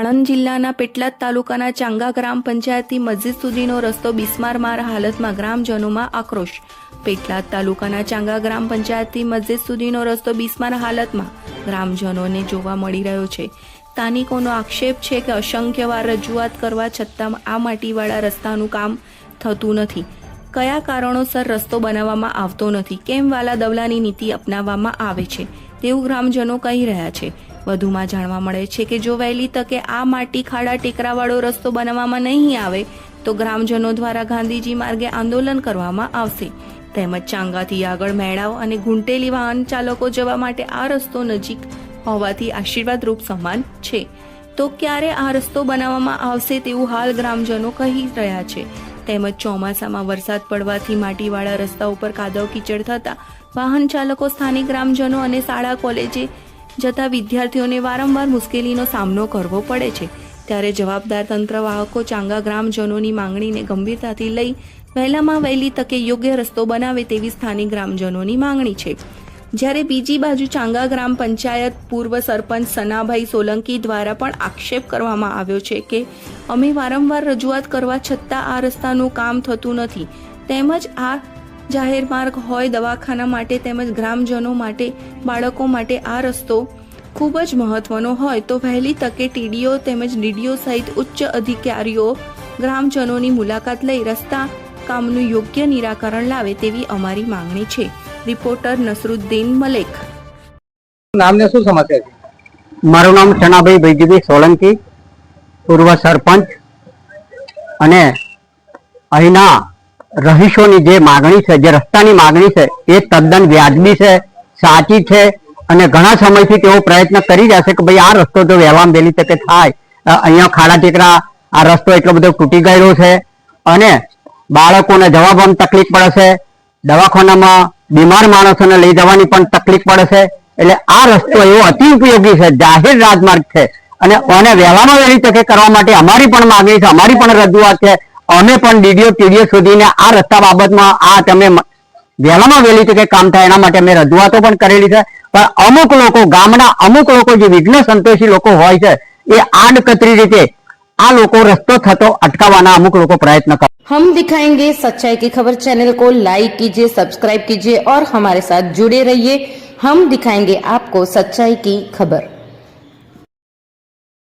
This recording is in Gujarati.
આણંદ જિલ્લાના પેટલાદ તાલુકાના ચાંગા ગ્રામ પંચાયતથી મસ્જિદ સુધીનો રસ્તો બિસ્મારમાર હાલતમાં, ગ્રામજનોમાં આક્રોશ। પેટલાદ તાલુકાના ચાંગા ગ્રામ પંચાયતથી મસ્જિદ સુધીનો રસ્તો બિસ્માર હાલતમાં ગ્રામજનોને જોવા મળી રહ્યો છે। સ્થાનિકોનો આક્ષેપ છે કે અસંખ્ય વાર રજૂઆત કરવા છતાં આ માટીવાળા રસ્તાનું કામ થતું નથી। કયા કારણોસર રસ્તો બનાવવામાં આવતો નથી, કેમ વાલા દવલાની નીતિ અપનાવવામાં આવે છે તેવું ગ્રામજનો કહી રહ્યા છે। વધુમાં જાણવા મળે છે કે જો વહેલી તકે આ માટી ખાડા ટેકરાવાળો રસ્તો બનાવવામાં નહીં આવે તો ગ્રામજનો દ્વારા ગાંધીજી માર્ગે આંદોલન કરવામાં આવશે। તેમજ ચાંગાથી આગળ મેળાવ અને ઘૂંટેલી વાહન ચાલકો જવા માટે આ રસ્તો નજીક હોવાથી આશીર્વાદરૂપ સમાન છે, તો ક્યારે આ રસ્તો બનાવવામાં આવશે તેવું હાલ ગ્રામજનો કહી રહ્યા છે। તેમજ ચોમાસામાં વરસાદ પડવાથી માટીવાળા રસ્તા ઉપર કાદવ કીચડ થતા વાહન ચાલકો, સ્થાનિક ગ્રામજનો અને શાળા કોલેજે જતા વિદ્યાર્થીઓને વારંવાર મુશ્કેલીનો સામનો કરવો પડે છે। ત્યારે જવાબદાર તંત્રવાહકો ચાંગા ગ્રામજનોની માંગણીને ગંભીરતાથી લઈ વહેલામાં વહેલી તકે યોગ્ય રસ્તો બનાવે તેવી સ્થાનિક ગ્રામજનોની માંગણી છે। જ્યારે બીજી બાજુ ચાંગા ગ્રામ પંચાયત પૂર્વ સરપંચ સનાભાઈ સોલંકી દ્વારા પણ આક્ષેપ કરવામાં આવ્યો છે કે અમે વારંવાર રજૂઆત કરવા છતાં આ રસ્તાનું કામ થતું નથી। તેમજ આ જાહેર માર્ગ હોય, દવાખાના માટે તેમજ ગ્રામજનો માટે, બાળકો માટે આ રસ્તો ખૂબ જ મહત્વનો હોય તો વહેલી તકે ટીડીઓ તેમજ ડીડીઓ સહિત ઉચ્ચ અધિકારીઓ ગ્રામજનોની મુલાકાત લઈ રસ્તા કામનું યોગ્ય નિરાકરણ લાવે તેવી અમારી માંગણી છે। રિપોર્ટર નસરુદ્દીન મલેક। નામને શું સમસ્યા છે? મારું નામ સનાભાઈ ભૈજીભાઈ સોલંકી, પૂર્વ સરપંચ, અને અહીંના રહીશોની જે માગણી છે, જે રસ્તાની માગણી છે એ તદ્દન વ્યાજબી છે, સાચી છે, અને ઘણા સમયથી તેઓ પ્રયત્ન કરી રહ્યા છે કે ભાઈ આ રસ્તો જો વહેલામાં વહેલી તકે થાય। અહીંયા ખાડા ટેકરા આ રસ્તો એટલો બધો તૂટી ગયેલો છે અને બાળકોને જવામાં તકલીફ પડે છે, દવાખાનામાં બીમાર માણસોને લઈ જવાની પણ તકલીફ પડે છે। એટલે આ રસ્તો એવો અતિ ઉપયોગી છે, જાહેર રાજમાર્ગ છે અને વહેલામાં વહેલી તકે કરવા માટે અમારી પણ માગણી છે, અમારી પણ રજૂઆત છે। અમે પણ ડીડીઓ ટીડીઓ સુધીને આ રસ્તા બાબતમાં આ તમે વહેલામાં વહેલી તકે કામ થાય એના માટે અમે રજૂઆતો પણ કરેલી છે। પણ અમુક લોકો, ગામના અમુક લોકો જે વિઘ્ન સંતોષી લોકો હોય છે એ આડકતરી રીતે આ લોકો રસ્તો થતો અટકાવવાના અમુક લોકો પ્રયત્ન કરે। हम दिखाएंगे सच्चाई की खबर चैनल को लाइक कीजिए, सब्सक्राइब कीजिए और हमारे साथ जुड़े रहिए। हम दिखाएंगे आपको सच्चाई की खबर।